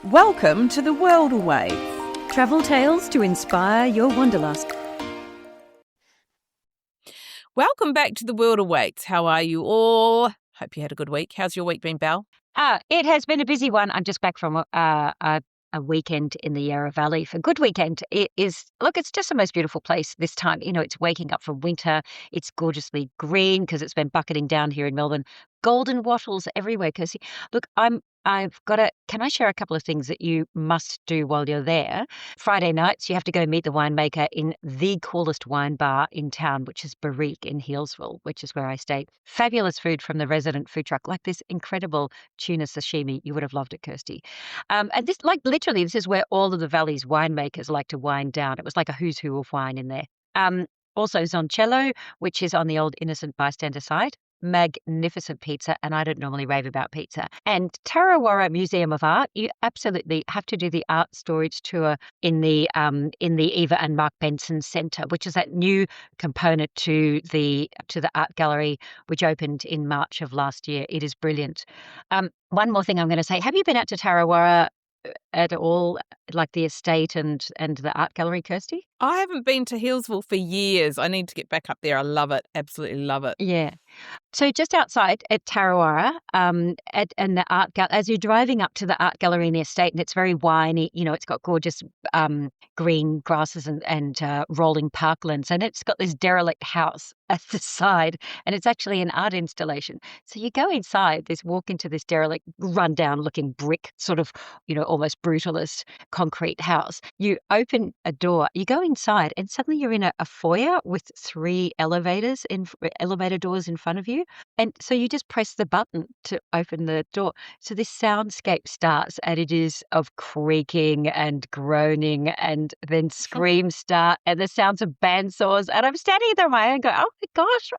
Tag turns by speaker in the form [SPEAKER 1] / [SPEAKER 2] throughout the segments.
[SPEAKER 1] Welcome to the World Awaits.
[SPEAKER 2] Travel tales to inspire your wanderlust.
[SPEAKER 3] Welcome back to the World Awaits. How are you all? Hope you had a good week. How's your week been, Belle?
[SPEAKER 4] It has been a busy one. I'm just back from a weekend in the Yarra Valley. For a good weekend, it's just the most beautiful place this time. You know, it's waking up from winter. It's gorgeously green because it's been bucketing down here in Melbourne. Golden wattles everywhere. Kirsty, look, can I share a couple of things that you must do while you're there? Friday nights, you have to go meet the winemaker in the coolest wine bar in town, which is Barrique in Healesville, which is where I stay. Fabulous food from the resident food truck, like this incredible tuna sashimi. You would have loved it, Kirsty. And this, literally, this is where all of the valley's winemakers like to wind down. It was like a who's who of wine in there. Also Zoncello, which is on the old Innocent Bystander site. Magnificent pizza, and I don't normally rave about pizza. And Tarawara Museum of Art, you absolutely have to do the art storage tour in the Eva and Mark Benson Centre, which is that new component to the art gallery, which opened in March of last year. It is brilliant. One more thing I'm going to say: have you been out to Tarawara at all, like the estate and the art gallery, Kirsty?
[SPEAKER 3] I haven't been to Healesville for years. I need to get back up there. I love it. Absolutely love it.
[SPEAKER 4] Yeah. So just outside at Tarawara, and the art as you're driving up to the art gallery in the estate, and it's very winey. You know, it's got gorgeous green grasses and rolling parklands, and it's got this derelict house at the side, and it's actually an art installation. So you go inside, walk into this derelict, rundown-looking brick, sort of, you know, almost brutalist concrete house. You open a door, you go inside, and suddenly you're in a foyer with 3 elevator doors in front of you. And so you just press the button to open the door. So this soundscape starts, and it is of creaking and groaning, and then screams start, and the sounds of bandsaws. And I'm standing there on my own going, oh my gosh.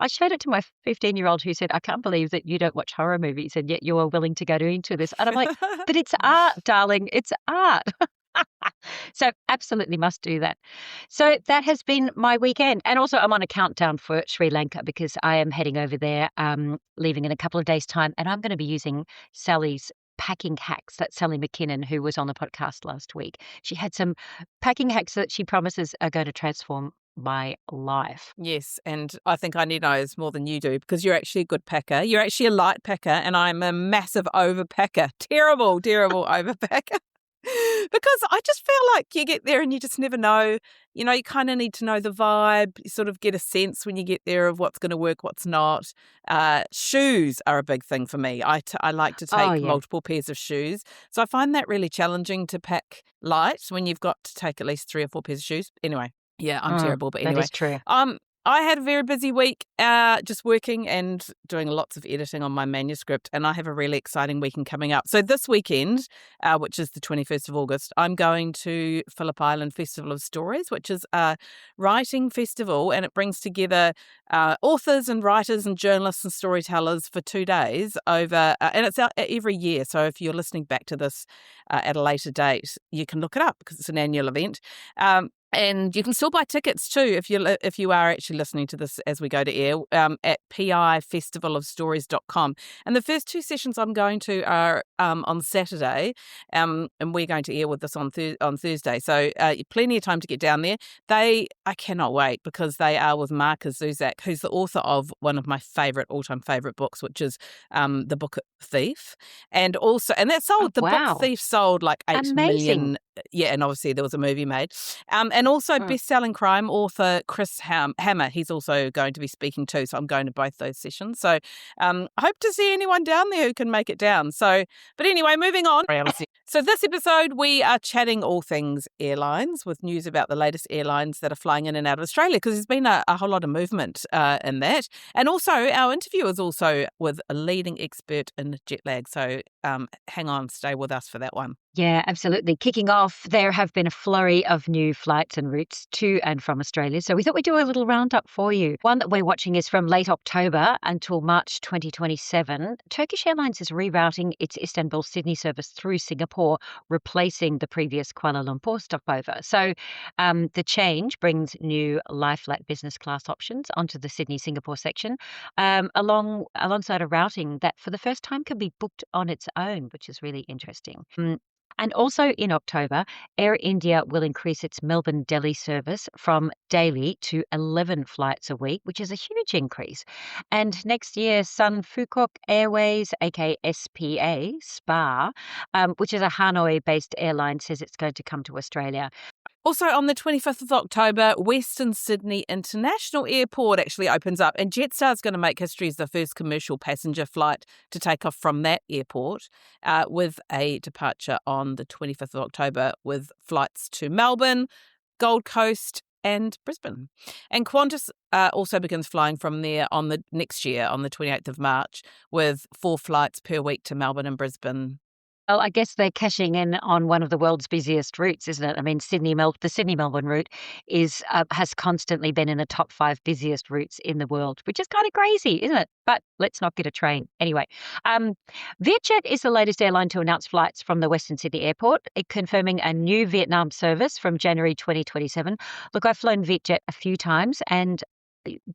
[SPEAKER 4] I showed it to my 15-year-old who said, I can't believe that you don't watch horror movies and yet you are willing to go into this. And I'm like, but it's art, darling. It's art. So absolutely must do that. So that has been my weekend. And also I'm on a countdown for Sri Lanka because I am heading over there, leaving in a couple of days' time. And I'm going to be using Sally's packing hacks. That's Sally McKinnon, who was on the podcast last week. She had some packing hacks that she promises are going to transform my life.
[SPEAKER 3] Yes, and I think I need those more than you do because you're actually a good packer. You're actually a light packer, and I'm a massive overpacker. Terrible overpacker. Because I just feel like you get there and you just never know. You know, you kind of need to know the vibe. You sort of get a sense when you get there of what's going to work, what's not. Shoes are a big thing for me. I like to take multiple pairs of shoes. So I find that really challenging to pack light when you've got to take at least 3 or 4 pairs of shoes. Anyway, yeah, I'm terrible. But anyway,
[SPEAKER 4] that is true.
[SPEAKER 3] I had a very busy week just working and doing lots of editing on my manuscript, and I have a really exciting weekend coming up. So this weekend, which is the 21st of August, I'm going to Phillip Island Festival of Stories, which is a writing festival, and it brings together authors and writers and journalists and storytellers for 2 days over, and it's out every year. So if you're listening back to this at a later date, you can look it up because it's an annual event. And you can still buy tickets too if you are actually listening to this as we go to air at pifestivalofstories.com. And the first 2 sessions I'm going to are on Saturday, and we're going to air with this on Thursday. So plenty of time to get down there. I cannot wait because they are with Marcus Zuzak, who's the author of one of my all-time favourite books, which is The Book Thief. And that sold, Book Thief sold like 8 million. Yeah, and obviously there was a movie made. And also best-selling crime author Chris Hammer, he's also going to be speaking too, so I'm going to both those sessions. So I hope to see anyone down there who can make it down. So, but anyway, moving on. So this episode, we are chatting all things airlines with news about the latest airlines that are flying in and out of Australia because there's been a whole lot of movement in that. And also our interview is also with a leading expert in jet lag. So hang on, stay with us for that one.
[SPEAKER 4] Yeah, absolutely. Kicking off, there have been a flurry of new flights and routes to and from Australia. So we thought we'd do a little roundup for you. One that we're watching is from late October until March 2027. Turkish Airlines is rerouting its Istanbul-Sydney service through Singapore, replacing the previous Kuala Lumpur stopover. So the change brings new lie-flat business class options onto the Sydney-Singapore section, alongside a routing that for the first time can be booked on its own, which is really interesting. And also in October, Air India will increase its Melbourne Delhi service from daily to 11 flights a week, which is a huge increase. And next year, Sun Phuket Airways, aka SPA, which is a Hanoi-based airline, says it's going to come to Australia.
[SPEAKER 3] Also, on the 25th of October, Western Sydney International Airport actually opens up, and Jetstar's going to make history as the first commercial passenger flight to take off from that airport, with a departure on the 25th of October with flights to Melbourne, Gold Coast and Brisbane. And Qantas also begins flying from there on the next year, on the 28th of March, with 4 flights per week to Melbourne and Brisbane.
[SPEAKER 4] Well, I guess they're cashing in on one of the world's busiest routes, isn't it? I mean, the Sydney-Melbourne route has constantly been in the top 5 busiest routes in the world, which is kind of crazy, isn't it? But let's not get a train. Anyway, Vietjet is the latest airline to announce flights from the Western Sydney airport, confirming a new Vietnam service from January 2027. Look, I've flown Vietjet a few times, and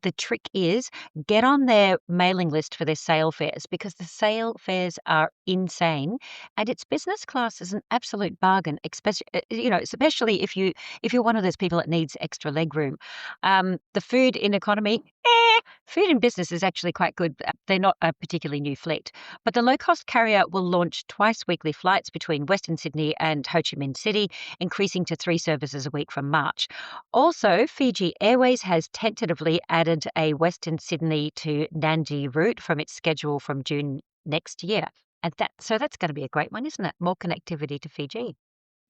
[SPEAKER 4] the trick is get on their mailing list for their sale fares, because the sale fares are insane, and its business class is an absolute bargain, especially if you're one of those people that needs extra leg room. The food in economy, food in business is actually quite good. They're not a particularly new fleet, but the low-cost carrier will launch twice weekly flights between Western Sydney and Ho Chi Minh City, increasing to 3 services a week from March. Also, Fiji Airways has tentatively added a Western Sydney to Nadi route from its schedule from June next year. And that's going to be a great one, isn't it? More connectivity to Fiji.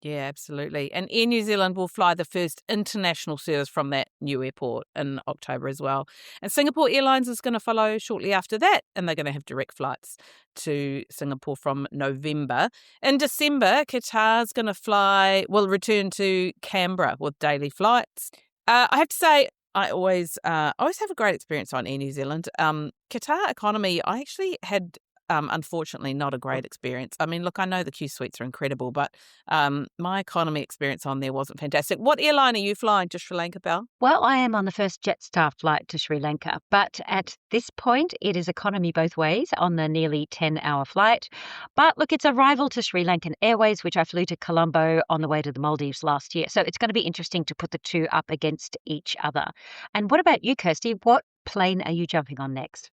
[SPEAKER 3] Yeah, absolutely. And Air New Zealand will fly the first international service from that new airport in October as well. And Singapore Airlines is going to follow shortly after that, and they're going to have direct flights to Singapore from November. In December, Qatar's going to return to Canberra with daily flights. I have to say, I always have a great experience on Air New Zealand. Qatar economy, I actually had unfortunately not a great experience. I mean, look, I know the Q suites are incredible, but my economy experience on there wasn't fantastic. What airline are you flying to Sri Lanka, Belle?
[SPEAKER 4] Well, I am on the first Jetstar flight to Sri Lanka, but at this point, it is economy both ways on the nearly 10-hour flight. But look, it's a rival to Sri Lankan Airways, which I flew to Colombo on the way to the Maldives last year. So it's going to be interesting to put the two up against each other. And what about you, Kirsty? What plane are you jumping on next?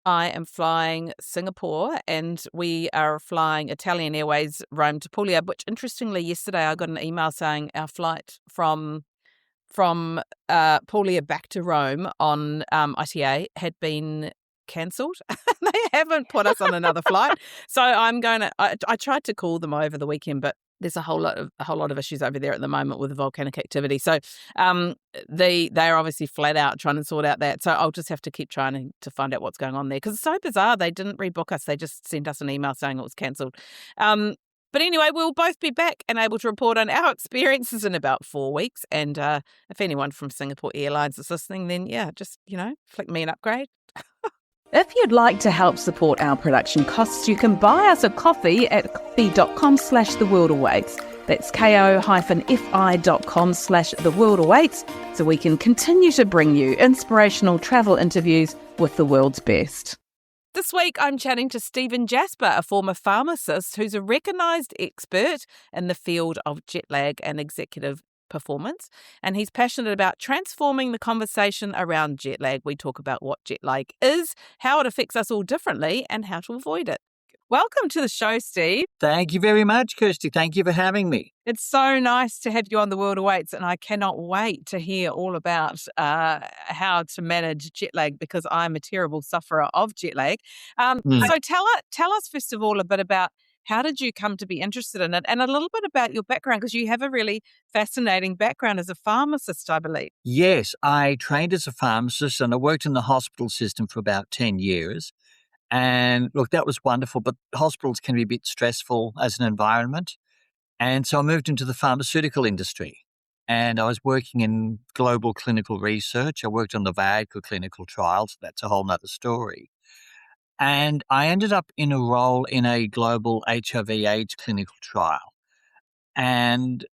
[SPEAKER 3] I am flying Singapore, and we are flying Italian Airways Rome to Puglia, which interestingly yesterday I got an email saying our flight from Puglia back to Rome on ITA had been cancelled. They haven't put us on another flight. So I tried to call them over the weekend, but there's a whole lot of issues over there at the moment with the volcanic activity. So they're obviously flat out trying to sort out that. So I'll just have to keep trying to find out what's going on there, because it's so bizarre. They didn't rebook us. They just sent us an email saying it was cancelled. But anyway, we'll both be back and able to report on our experiences in about 4 weeks. And if anyone from Singapore Airlines is listening, then yeah, just, flick me an upgrade.
[SPEAKER 1] If you'd like to help support our production costs, you can buy us a coffee at coffee.com/theworldawaits. That's ko-fi.com/theworldawaits, so we can continue to bring you inspirational travel interviews with the world's best.
[SPEAKER 3] This week, I'm chatting to Stephen Jasper, a former pharmacist who's a recognised expert in the field of jet lag and executive performance, and he's passionate about transforming the conversation around jet lag. We talk about what jet lag is, how it affects us all differently, and how to avoid it. Welcome to the show, Steve.
[SPEAKER 5] Thank you very much, Kirsty. Thank you for having me.
[SPEAKER 3] It's so nice to have you on The World Awaits, and I cannot wait to hear all about how to manage jet lag, because I'm a terrible sufferer of jet lag. So tell us first of all a bit about how did you come to be interested in it, and a little bit about your background, because you have a really fascinating background as a pharmacist, I believe.
[SPEAKER 5] Yes, I trained as a pharmacist and I worked in the hospital system for about 10 years. And look, that was wonderful, but hospitals can be a bit stressful as an environment. And so I moved into the pharmaceutical industry, and I was working in global clinical research. I worked on the Viagra clinical trials. That's a whole nother story. And I ended up in a role in a global HIV/AIDS clinical trial. And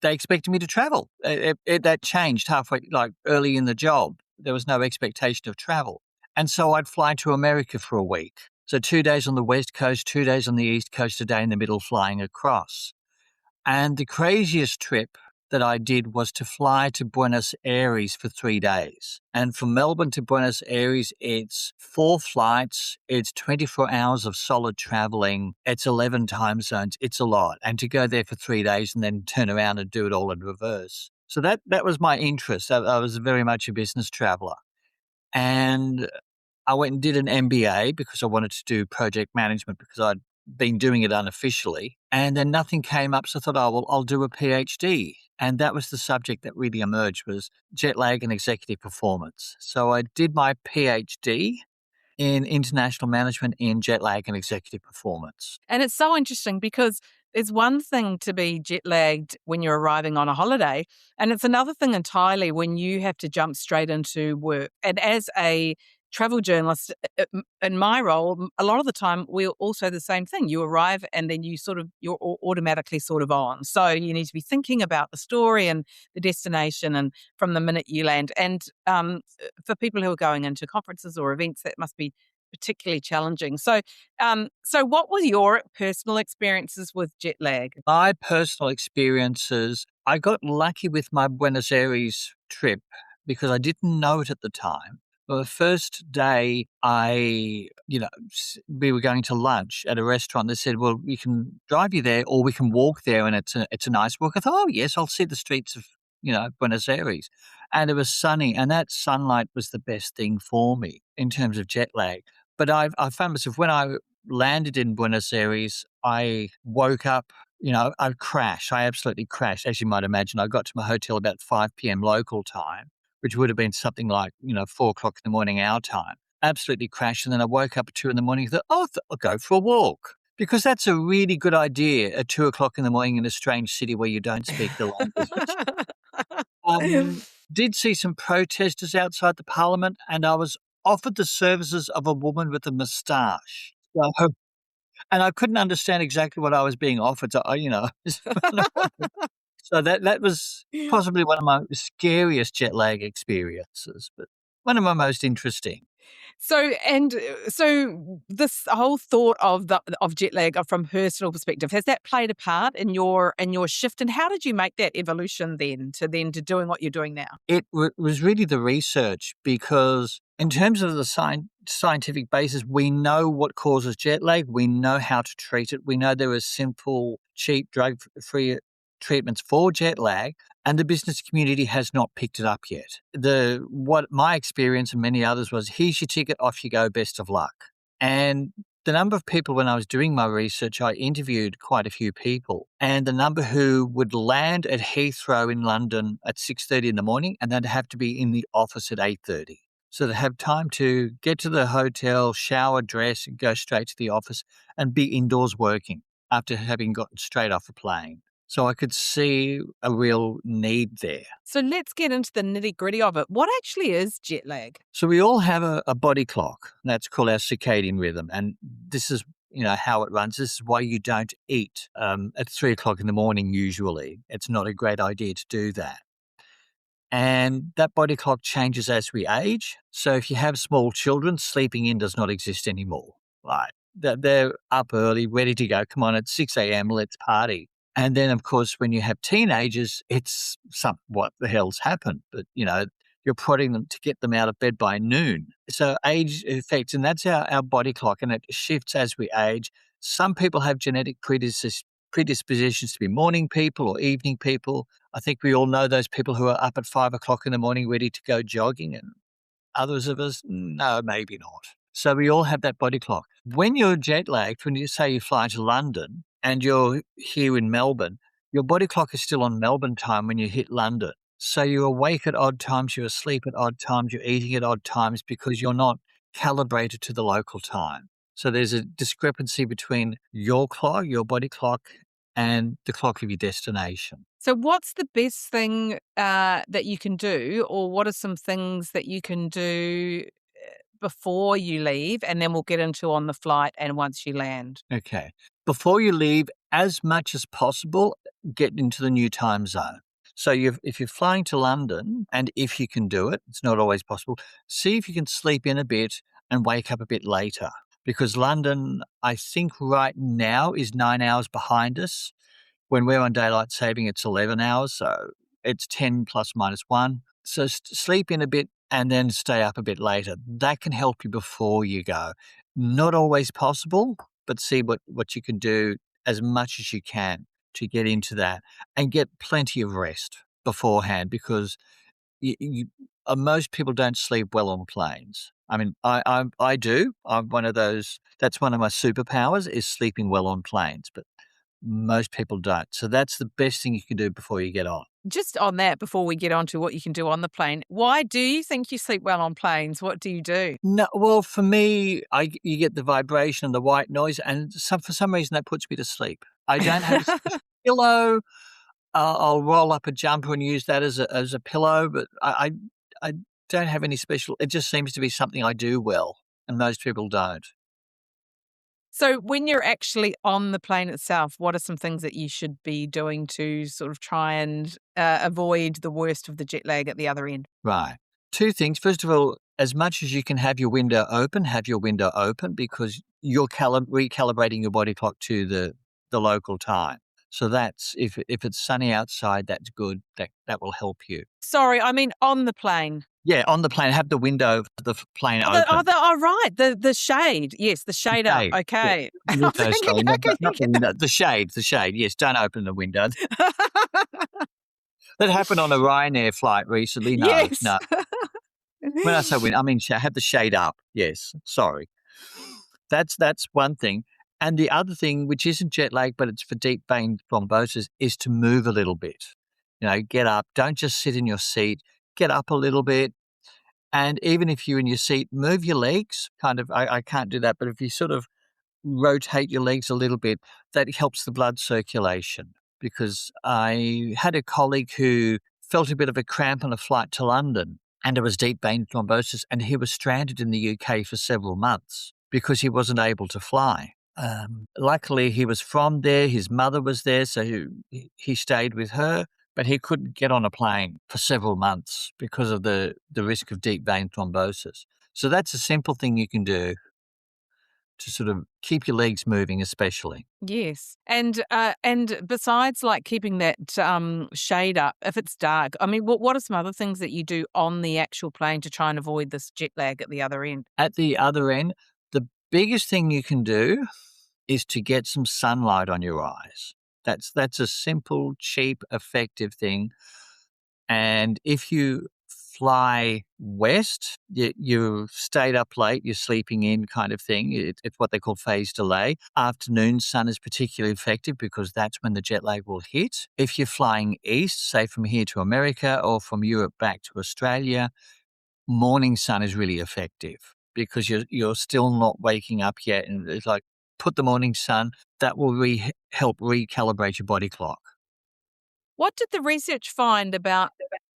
[SPEAKER 5] they expected me to travel. That changed halfway, like early in the job. There was no expectation of travel. And so I'd fly to America for a week. So 2 days on the West Coast, 2 days on the East Coast, a day in the middle flying across. And the craziest trip that I did was to fly to Buenos Aires for 3 days. And from Melbourne to Buenos Aires, it's 4 flights, it's 24 hours of solid traveling, it's 11 time zones, it's a lot. And to go there for 3 days and then turn around and do it all in reverse. So that was my interest. I was very much a business traveler. And I went and did an MBA because I wanted to do project management because I'd been doing it unofficially. And then nothing came up. So I thought, oh, well, I'll do a PhD. And that was the subject that really emerged, was jet lag and executive performance. So I did my PhD in international management in jet lag and executive performance.
[SPEAKER 3] And it's so interesting because it's one thing to be jet lagged when you're arriving on a holiday, and it's another thing entirely when you have to jump straight into work. And as a travel journalist, in my role, a lot of the time we're also the same thing. You arrive and then you're automatically sort of on. So you need to be thinking about the story and the destination, and from the minute you land. And for people who are going into conferences or events, that must be particularly challenging. So what were your personal experiences with jet lag?
[SPEAKER 5] My personal experiences, I got lucky with my Buenos Aires trip because I didn't know it at the time. Well, the first day we were going to lunch at a restaurant. They said, well, we can drive you there or we can walk there, and it's a nice walk. I thought, oh, yes, I'll see the streets of, Buenos Aires. And it was sunny, and that sunlight was the best thing for me in terms of jet lag. But I found myself, when I landed in Buenos Aires, I woke up, I crashed. I absolutely crashed. As you might imagine, I got to my hotel about 5 p.m. local time, which would have been something like, 4 o'clock in the morning our time. Absolutely crashed. And then I woke up at 2 in the morning and thought, I'll go for a walk. Because that's a really good idea at 2 o'clock in the morning in a strange city where you don't speak the language. Did see some protesters outside the parliament, and I was offered the services of a woman with a moustache. And I couldn't understand exactly what I was being offered. So, so that was possibly one of my scariest jet lag experiences, but one of my most interesting.
[SPEAKER 3] So this whole thought of jet lag from personal perspective, has that played a part in your shift? And how did you make that evolution then to doing what you're doing now?
[SPEAKER 5] It was really the research, because in terms of the scientific basis, we know what causes jet lag. We know how to treat it. We know there are simple, cheap, drug-free treatments for jet lag, and the business community has not picked it up yet. What my experience and many others was, here's your ticket, off you go, best of luck. And the number of people, when I was doing my research, I interviewed quite a few people, and the number who would land at Heathrow in London at 6:30 in the morning, and they'd have to be in the office at 8:30. So they have time to get to the hotel, shower, dress, and go straight to the office and be indoors working after having gotten straight off a plane. So I could see a real need there.
[SPEAKER 3] So let's get into the nitty-gritty of it. What actually is jet lag?
[SPEAKER 5] So we all have a body clock. That's called our circadian rhythm. And this is, how it runs. This is why you don't eat at 3 o'clock in the morning usually. It's not a great idea to do that. And that body clock changes as we age. So if you have small children, sleeping in does not exist anymore. Right? They're up early, ready to go. Come on, at 6 a.m., let's party. And then, of course, when you have teenagers, it's what the hell's happened? But, you're prodding them to get them out of bed by noon. So age affects, and that's our body clock, and it shifts as we age. Some people have genetic predispositions to be morning people or evening people. I think we all know those people who are up at 5 o'clock in the morning ready to go jogging, and others of us, no, maybe not. So we all have that body clock. When you're jet lagged, when you say you fly to London and you're here in Melbourne, your body clock is still on Melbourne time when you hit London. So you're awake at odd times, you're asleep at odd times, you're eating at odd times because you're not calibrated to the local time. So there's a discrepancy between your clock, your body clock, and the clock of your destination.
[SPEAKER 3] So what's the best thing that you can do, or what are some things that you can do before you leave, and then we'll get into on the flight and once you land?
[SPEAKER 5] Okay. Before you leave, as much as possible, get into the new time zone. So if you're flying to London, and if you can do it, it's not always possible, see if you can sleep in a bit and wake up a bit later. because London, I think right now, is 9 hours behind us. When we're on daylight saving, it's 11 hours, so it's 10 plus minus 1. So sleep in a bit and then stay up a bit later. That can help you before you go. Not always possible, but see what you can do as much as you can to get into that and get plenty of rest beforehand, because most people don't sleep well on planes. I mean, I do. I'm one of those. That's one of my superpowers, is sleeping well on planes, but most people don't. So that's the best thing you can do before you get on.
[SPEAKER 3] Just on that, before we get on to what you can do on the plane, why do you think you sleep well on planes? What do you do?
[SPEAKER 5] No, well, for me, you get the vibration and the white noise, and for some reason that puts me to sleep. I don't have a special pillow. I'll roll up a jumper and use that as a pillow, but I don't have any special. It just seems to be something I do well, and most people don't.
[SPEAKER 3] So when you're actually on the plane itself, what are some things that you should be doing to sort of try and avoid the worst of the jet lag at the other end?
[SPEAKER 5] Right. Two things. First of all, as much as you can have your window open, because you're recalibrating your body clock to the local time. So that's, if it's sunny outside, that's good. That will help you.
[SPEAKER 3] Sorry, I mean on the plane.
[SPEAKER 5] Yeah, on the plane, have the window of the plane open.
[SPEAKER 3] Right, the shade. Yes, the shade up.
[SPEAKER 5] Shade,
[SPEAKER 3] Okay.
[SPEAKER 5] yeah.
[SPEAKER 3] I'm
[SPEAKER 5] Window,
[SPEAKER 3] thinking,
[SPEAKER 5] sorry,
[SPEAKER 3] how
[SPEAKER 5] not
[SPEAKER 3] can you
[SPEAKER 5] the window. The shade. Yes, don't open the window. That happened on a Ryanair flight recently. No,
[SPEAKER 3] Yes.
[SPEAKER 5] no. When I say window, I mean have the shade up. Yes, sorry. That's one thing. And the other thing, which isn't jet lag, but it's for deep vein thrombosis, is to move a little bit. Get up. Don't just sit in your seat. Get up a little bit. And even if you're in your seat, move your legs. I can't do that, but if you sort of rotate your legs a little bit, that helps the blood circulation. Because I had a colleague who felt a bit of a cramp on a flight to London, and it was deep vein thrombosis, and he was stranded in the UK for several months because he wasn't able to fly. Luckily, he was from there. His mother was there, so he stayed with her, but he couldn't get on a plane for several months because of the risk of deep vein thrombosis. So that's a simple thing you can do to sort of keep your legs moving, especially.
[SPEAKER 3] Yes. And besides like keeping that shade up, if it's dark, I mean, what are some other things that you do on the actual plane to try and avoid this jet lag at the other end?
[SPEAKER 5] At the other end, the biggest thing you can do is to get some sunlight on your eyes. That's a simple, cheap, effective thing. And if you fly west, you stayed up late, you're sleeping in kind of thing. It's what they call phase delay. Afternoon sun is particularly effective because that's when the jet lag will hit. If you're flying east, say from here to America or from Europe back to Australia, morning sun is really effective because you're still not waking up yet. And it's like, put the morning sun, that will help recalibrate your body clock.
[SPEAKER 3] What did the research find about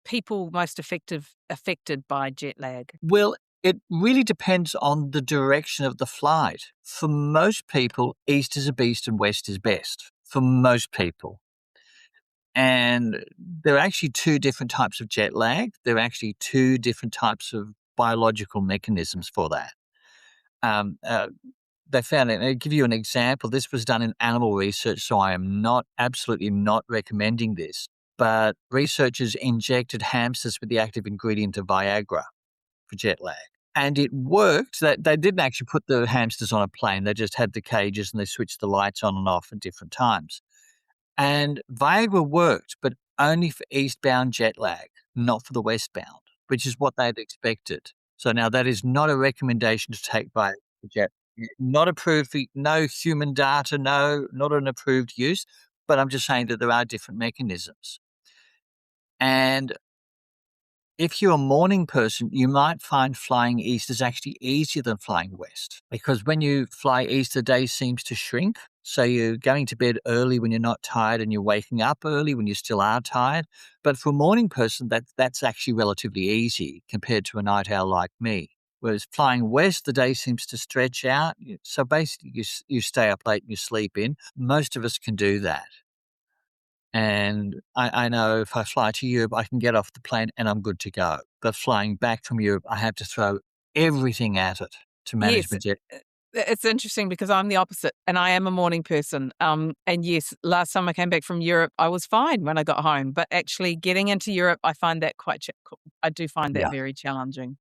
[SPEAKER 3] people most affected by jet lag?
[SPEAKER 5] Well, it really depends on the direction of the flight. For most people, east is a beast and west is best. For most people. And there are actually two different types of jet lag. There are actually two different types of biological mechanisms for that. They found it. I'll give you an example. This was done in animal research, so I am absolutely not recommending this. But researchers injected hamsters with the active ingredient of Viagra for jet lag. And it worked. That they didn't actually put the hamsters on a plane. They just had the cages and they switched the lights on and off at different times. And Viagra worked, but only for eastbound jet lag, not for the westbound, which is what they'd expected. So now that is not a recommendation to take Viagra for jet. Not approved, no human data, not an approved use, but I'm just saying that there are different mechanisms. And if you're a morning person, you might find flying east is actually easier than flying west, because when you fly east, the day seems to shrink. So you're going to bed early when you're not tired and you're waking up early when you still are tired. But for a morning person, that's actually relatively easy compared to a night owl like me. Whereas flying west, the day seems to stretch out. So basically, you stay up late and you sleep in. Most of us can do that. And I know if I fly to Europe, I can get off the plane and I'm good to go. But flying back from Europe, I have to throw everything at it to manage my jet.
[SPEAKER 3] It's interesting because I'm the opposite and I am a morning person. And yes, last time I came back from Europe, I was fine when I got home. But actually getting into Europe, I find that I do find that
[SPEAKER 5] Yeah.
[SPEAKER 3] very challenging.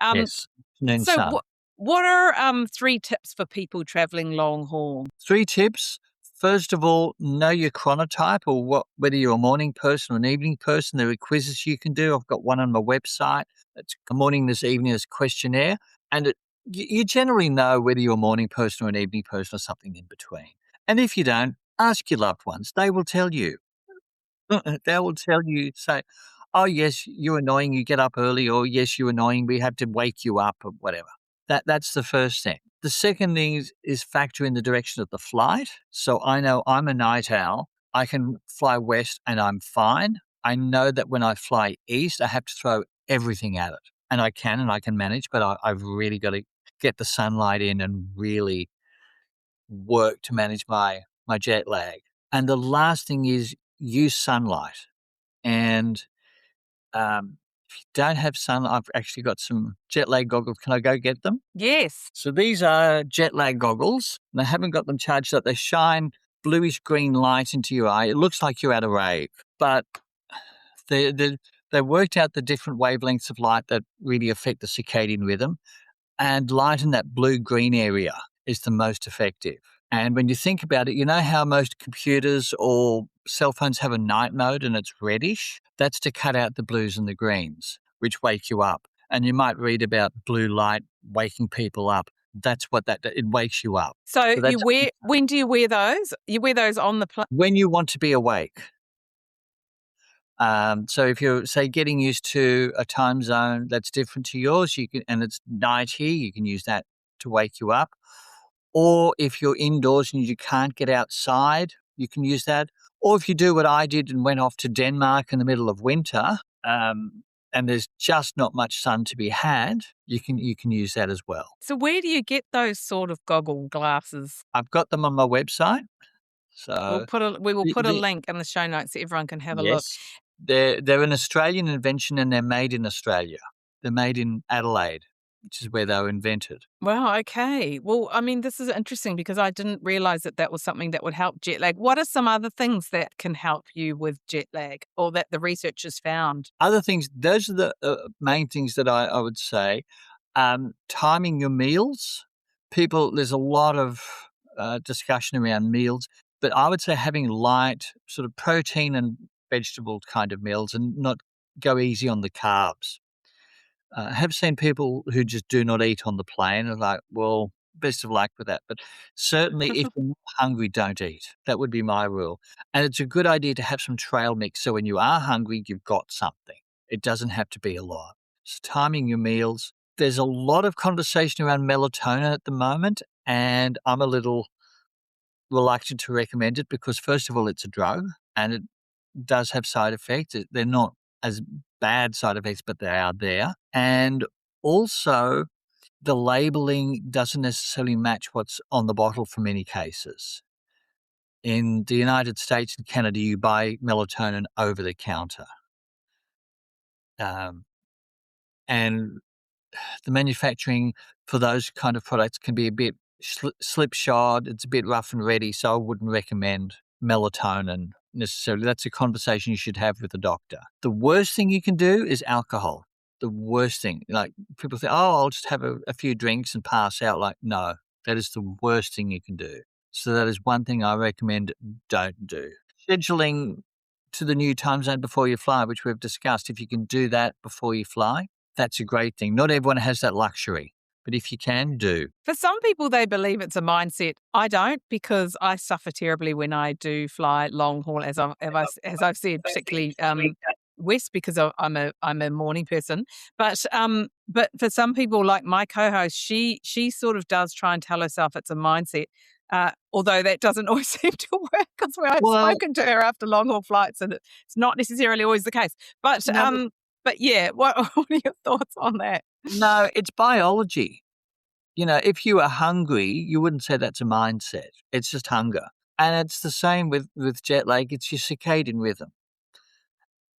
[SPEAKER 3] Um,
[SPEAKER 5] Yes. Noon
[SPEAKER 3] so
[SPEAKER 5] sun.
[SPEAKER 3] what are 3 tips for people traveling long haul?
[SPEAKER 5] 3 tips. First of all, know your chronotype or whether you're a morning person or an evening person. There are quizzes you can do. I've got one on my website. It's a morning, this evening, this questionnaire. And you generally know whether you're a morning person or an evening person or something in between. And if you don't, ask your loved ones. They will tell you. They will tell you, say, oh, yes, you're annoying. You get up early. Or yes, you're annoying. We have to wake you up or whatever. That's the first thing. The second thing is factor in the direction of the flight. So I know I'm a night owl. I can fly west and I'm fine. I know that when I fly east, I have to throw everything at it. And I can manage, but I've really got to get the sunlight in and really work to manage my jet lag. And the last thing is use sunlight. And if you don't have sun, I've actually got some jet lag goggles. Can I go get them?
[SPEAKER 3] Yes.
[SPEAKER 5] So these are jet lag goggles. And I haven't got them charged up. They shine bluish green light into your eye. It looks like you're at a rave, but they worked out the different wavelengths of light that really affect the circadian rhythm, and light in that blue-green area is the most effective. And when you think about it, you know how most computers or cell phones have a night mode and it's reddish? That's to cut out the blues and the greens, which wake you up. And you might read about blue light waking people up. That's what it wakes you up.
[SPEAKER 3] So
[SPEAKER 5] that's
[SPEAKER 3] when do you wear those? You wear those on the plane?
[SPEAKER 5] when you want to be awake. So if you're, say, getting used to a time zone that's different to yours, and it's night here, you can use that to wake you up. Or if you're indoors and you can't get outside, you can use that. Or if you do what I did and went off to Denmark in the middle of winter, and there's just not much sun to be had, you can use that as well.
[SPEAKER 3] So where do you get those sort of goggle glasses?
[SPEAKER 5] I've got them on my website. So
[SPEAKER 3] we will put a link in the show notes so everyone can have a look.
[SPEAKER 5] They're an Australian invention and they're made in Australia. They're made in Adelaide, which is where they were invented.
[SPEAKER 3] Wow, okay. Well, I mean, this is interesting because I didn't realize that was something that would help jet lag. What are some other things that can help you with jet lag or that the researchers found?
[SPEAKER 5] Other things, those are the main things that I would say. Timing your meals. There's a lot of discussion around meals, but I would say having light sort of protein and vegetable kind of meals and not go easy on the carbs. I have seen people who just do not eat on the plane and like, well, best of luck with that. But certainly if you're not hungry, don't eat. That would be my rule. And it's a good idea to have some trail mix. So when you are hungry, you've got something. It doesn't have to be a lot. So timing your meals. There's a lot of conversation around melatonin at the moment, and I'm a little reluctant to recommend it because, first of all, it's a drug and it does have side effects. They're not as bad side effects, but they are there. And also, the labeling doesn't necessarily match what's on the bottle for many cases. In the United States and Canada, you buy melatonin over the counter. And the manufacturing for those kind of products can be a bit slipshod. It's a bit rough and ready, so I wouldn't recommend melatonin necessarily. That's a conversation you should have with a doctor. The worst thing you can do is alcohol. The worst thing. Like people say, oh, I'll just have a few drinks and pass out. Like, no, that is the worst thing you can do. So that is one thing I recommend don't do. Scheduling to the new time zone before you fly, which we've discussed. If you can do that before you fly, that's a great thing. Not everyone has that luxury, but if you can, do.
[SPEAKER 3] For some people, they believe it's a mindset. I don't, because I suffer terribly when I do fly long haul, as I've said, particularly west, because I'm a morning person. But for some people, like my co-host, she sort of does try and tell herself it's a mindset. Although that doesn't always seem to work, because I've spoken to her after long haul flights, and it's not necessarily always the case. But But yeah, what are your thoughts on that?
[SPEAKER 5] No, it's biology. You know, if you are hungry, you wouldn't say that's a mindset. It's just hunger. And it's the same with jet lag. It's your circadian rhythm.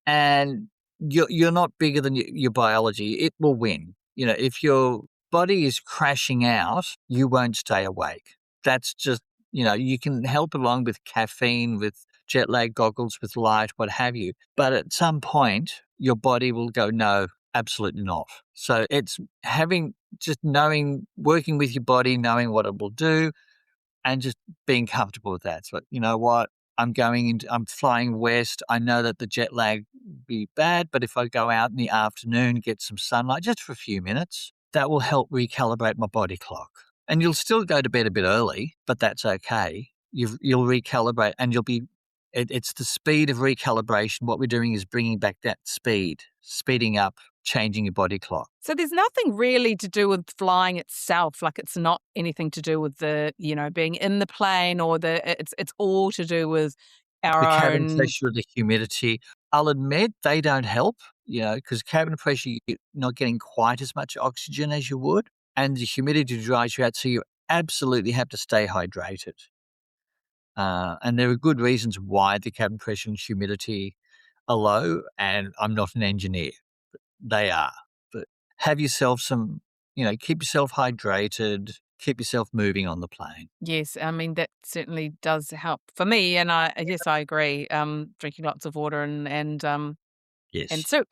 [SPEAKER 5] And you're not bigger than your biology. It will win. You know, if your body is crashing out, you won't stay awake. That's just, you can help along with caffeine, with jet lag goggles, with light, what have you. But at some point, your body will go, no, absolutely not. So it's working with your body, knowing what it will do, and just being comfortable with that. So, you know what? I'm flying west. I know that the jet lag will be bad, but if I go out in the afternoon, get some sunlight just for a few minutes, that will help recalibrate my body clock. And you'll still go to bed a bit early, but that's okay. You'll recalibrate, and it's the speed of recalibration. What we're doing is bringing back that speeding up, changing your body clock.
[SPEAKER 3] So there's nothing really to do with flying itself. Like, it's not anything to do with the, being in the plane, or it's all to do with our
[SPEAKER 5] The cabin
[SPEAKER 3] own.
[SPEAKER 5] pressure, the humidity. I'll admit they don't help, because cabin pressure, you're not getting quite as much oxygen as you would, and the humidity dries you out, so you absolutely have to stay hydrated. And there are good reasons why the cabin pressure and humidity are low, and I'm not an engineer. But they are. But have yourself some, keep yourself hydrated, keep yourself moving on the plane.
[SPEAKER 3] Yes, I mean, that certainly does help for me, and I agree. Drinking lots of water and
[SPEAKER 5] Yes.
[SPEAKER 3] so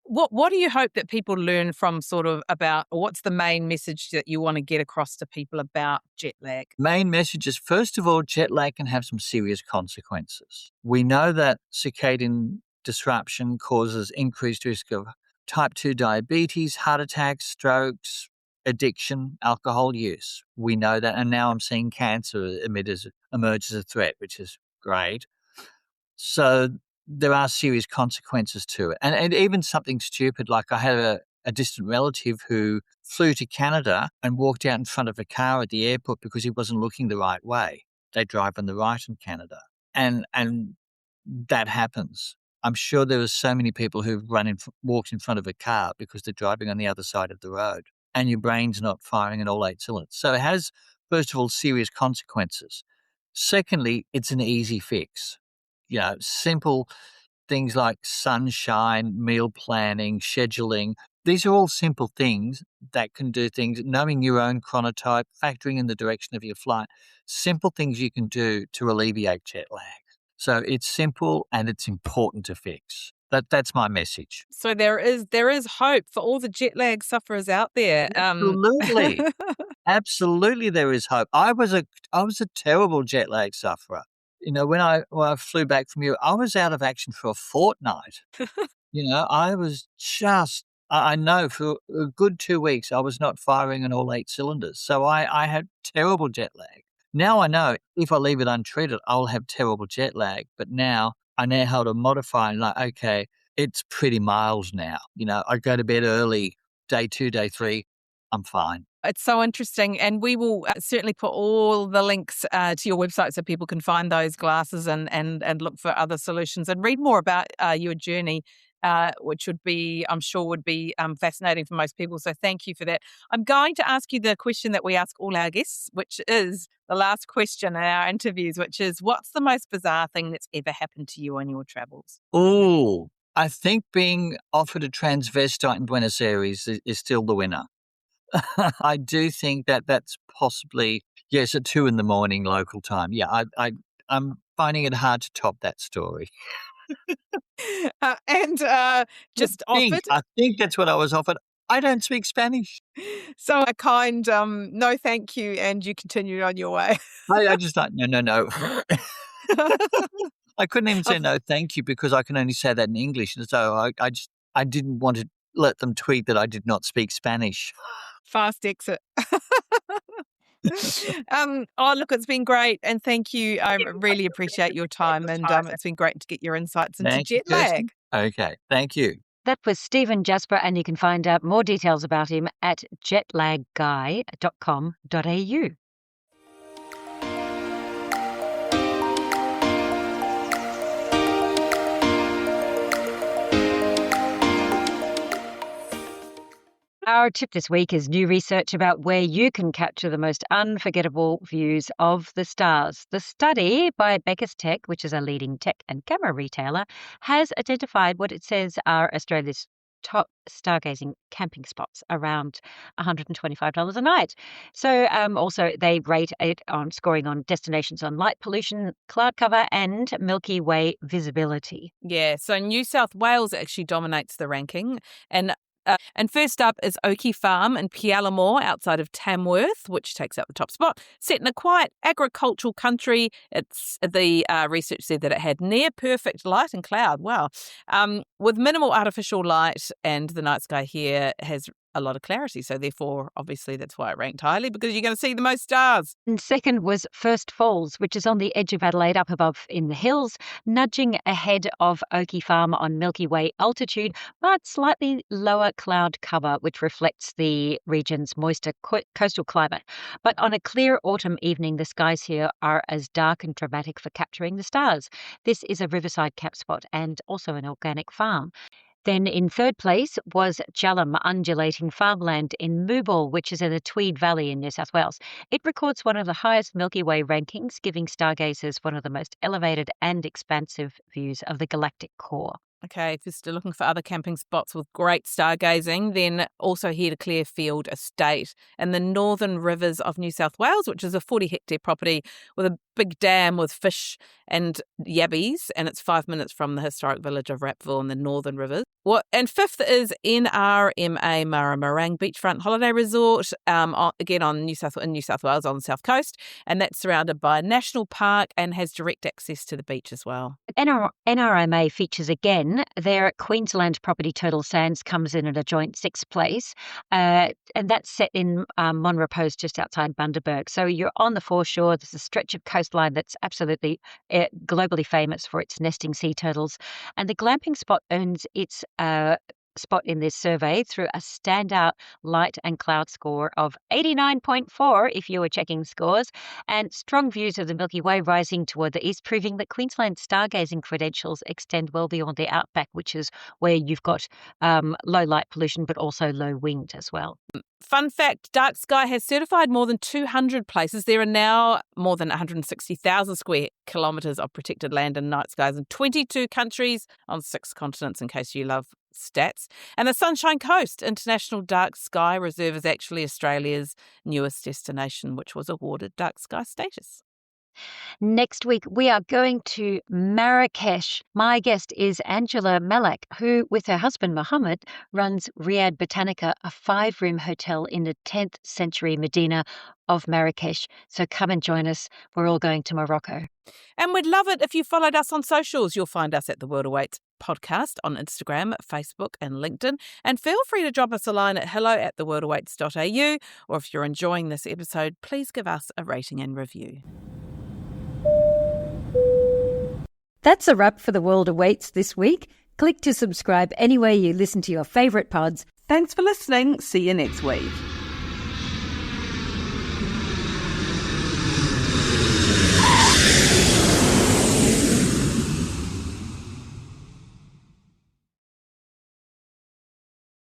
[SPEAKER 3] what do you hope that people learn from sort of about, or what's the main message that you want to get across to people about jet lag?
[SPEAKER 5] Main message is, first of all, jet lag can have some serious consequences. We know that circadian disruption causes increased risk of type 2 diabetes, heart attacks, strokes, addiction, alcohol use. We know that, and now I'm seeing cancer emerge as a threat, which is great. So there are serious consequences to it. And even something stupid, like I had a distant relative who flew to Canada and walked out in front of a car at the airport because he wasn't looking the right way. They drive on the right in Canada. And that happens. I'm sure there are so many people who've walked in front of a car because they're driving on the other side of the road, and your brain's not firing at all 8 cylinders. So it has, first of all, serious consequences. Secondly, it's an easy fix. Simple things like sunshine, meal planning, scheduling. These are all simple things that can do things, knowing your own chronotype, factoring in the direction of your flight, simple things you can do to alleviate jet lag. So it's simple and it's important to fix. That's my message.
[SPEAKER 3] So there is hope for all the jet lag sufferers out there.
[SPEAKER 5] Absolutely. Absolutely, there is hope. I was a terrible jet lag sufferer. When I flew back from Europe, I was out of action for a fortnight. I was just, I know, for a good 2 weeks, I was not firing on all 8 cylinders. So I had terrible jet lag. Now I know if I leave it untreated, I'll have terrible jet lag. But now I know how to modify and okay, it's pretty mild now. I go to bed early, day 2, day 3, I'm fine.
[SPEAKER 3] It's so interesting, and we will certainly put all the links to your website so people can find those glasses and look for other solutions and read more about your journey, which I'm sure would be fascinating for most people. So thank you for that. I'm going to ask you the question that we ask all our guests, which is the last question in our interviews, which is, what's the most bizarre thing that's ever happened to you on your travels?
[SPEAKER 5] Oh, I think being offered a transvestite in Buenos Aires is still the winner. I do think that's possibly, yes, at 2 a.m. local time. Yeah, I'm finding it hard to top that story.
[SPEAKER 3] Just offered.
[SPEAKER 5] I think that's what I was offered. I don't speak Spanish.
[SPEAKER 3] So a kind no thank you, and you continued on your way.
[SPEAKER 5] I just like, no. I couldn't even say no thank you because I can only say that in English. And so I didn't want to let them tweet that I did not speak Spanish.
[SPEAKER 3] Fast exit. Look, it's been great, and thank you. I really appreciate your time, and it's been great to get your insights into jet lag.
[SPEAKER 5] Okay, thank you.
[SPEAKER 4] That was Stephen Jasper, and you can find out more details about him at jetlagguy.com.au. Our tip this week is new research about where you can capture the most unforgettable views of the stars. The study by Becker's Tech, which is a leading tech and camera retailer, has identified what it says are Australia's top stargazing camping spots, around $125 a night. So also they rate it on scoring on destinations on light pollution, cloud cover, and Milky Way visibility.
[SPEAKER 3] Yeah, so New South Wales actually dominates the ranking. And first up is Oakey Farm in Pialamore outside of Tamworth, which takes up the top spot. Set in a quiet agricultural country, the research said that it had near perfect light and cloud. Wow. With minimal artificial light, and the night sky here has a lot of clarity. So therefore, obviously, that's why it ranked highly, because you're going to see the most stars.
[SPEAKER 4] And second was First Falls, which is on the edge of Adelaide, up above in the hills, nudging ahead of Oakey Farm on Milky Way altitude, but slightly lower cloud cover, which reflects the region's moister coastal climate. But on a clear autumn evening, the skies here are as dark and dramatic for capturing the stars. This is a riverside cap spot and also an organic farm. Then in third place was Jallam Undulating Farmland in Mooball, which is in the Tweed Valley in New South Wales. It records one of the highest Milky Way rankings, giving stargazers one of the most elevated and expansive views of the galactic core.
[SPEAKER 3] Okay, if you're still looking for other camping spots with great stargazing, then also head to Clearfield Estate in the Northern Rivers of New South Wales, which is a 40-hectare property with a big dam with fish and yabbies, and it's 5 minutes from the historic village of Rapville in the Northern Rivers. And fifth is NRMA Maramarang Beachfront Holiday Resort, again in New South Wales on the south coast, and that's surrounded by a national park and has direct access to the beach as well.
[SPEAKER 4] NRMA features again. Their Queensland property Turtle Sands comes in at a joint sixth place, and that's set in Monrepos, just outside Bundaberg. So you're on the foreshore. There's a stretch of coastline that's absolutely globally famous for its nesting sea turtles, and the glamping spot earns its spot in this survey through a standout light and cloud score of 89.4 if you were checking scores, and strong views of the Milky Way rising toward the east, proving that Queensland's stargazing credentials extend well beyond the outback, which is where you've got low light pollution but also low wind as well.
[SPEAKER 3] Fun fact, Dark Sky has certified more than 200 places. There are now more than 160,000 square kilometres of protected land and night skies in 22 countries on 6 continents, in case you love stats. And the Sunshine Coast International Dark Sky Reserve is actually Australia's newest destination, which was awarded Dark Sky status.
[SPEAKER 4] Next week, we are going to Marrakesh. My guest is Angela Malak, who, with her husband Mohammed, runs Riyadh Botanica, a 5-room hotel in the 10th century Medina of Marrakesh. So come and join us. We're all going to Morocco.
[SPEAKER 3] And we'd love it if you followed us on socials. You'll find us at The World Awaits podcast on Instagram, Facebook and LinkedIn. And feel free to drop us a line at hello@theworldawaits.au, or if you're enjoying this episode, please give us a rating and review.
[SPEAKER 2] That's a wrap for The World Awaits this week. Click to subscribe anywhere you listen to your favourite pods.
[SPEAKER 1] Thanks for listening. See you next week.